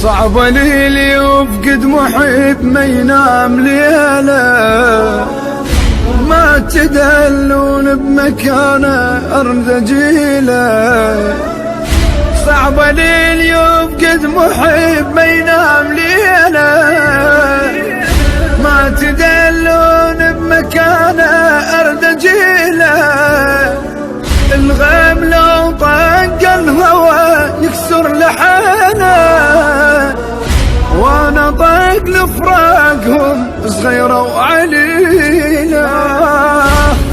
صعب ليل يفقد محب ما ينام ليله، ما تدلون بمكانه أرض جيله. صعب ليل يفقد محب ما ينام ليله، ما تدلون بمكانه أرض جيله. الغيم لو طق الهوى يكسر لحانه، وانا طق لفراقهم صغيرة وعليلة،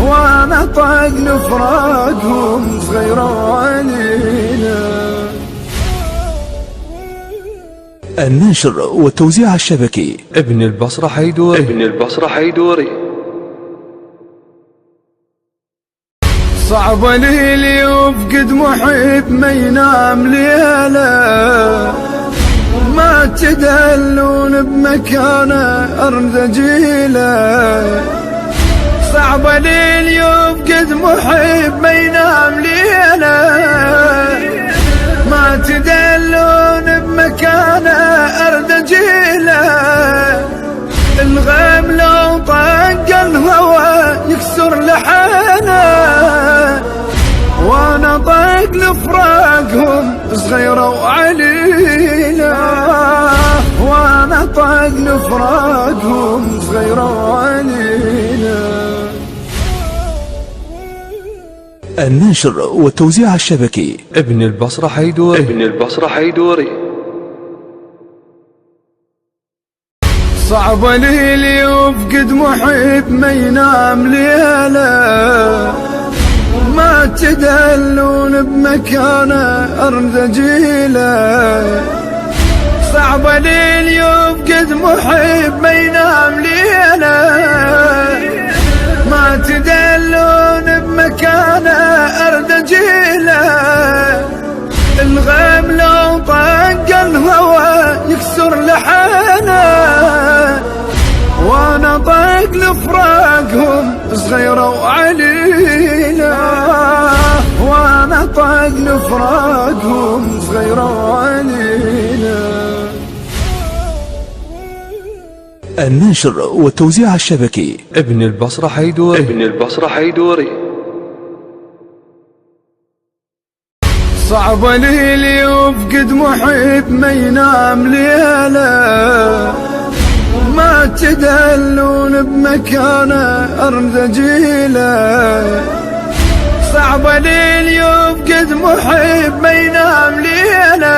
وانا طق لفراقهم صغيرة وعليلة. النشر والتوزيع الشبكي ابن البصرة حيدوري. صعب ليل يفقد محب ما ينام ليله، ما تدلون بمكانه أرض جيله. صعب ليل يفقد محب ما ينام ليله، ما تدلون بمكانه أرض جيله. الغيم لو طق الهوى يكسر لحانه، وانا طق لفراقهم صغيرة وعليلة، وانا طق لفراقهم صغيرة وعليلة. النشر والتوزيع الشبكي ابن البصرة حيدوري. صعب ليل يفقد محب ما ينام ليله، ما تدلون بمكانه أرض جيله. صعب ليل يفقد محب ما ينام ليله، ما تدلون بمكانه أرض جيله. الغيم لو طق الهوى يكسر لحانه، وانا طق لفراقهم صغيرة وعليلة، وانا طق لفراقهم صغيرة وعليلة. النشر والتوزيع الشبكي ابن البصرة حيدوري. صعب ليل يفقد محب ما ينام ليله، ما تدلون بمكانه أرض جيله. صعب ليل يفقد محب ما ينام ليله،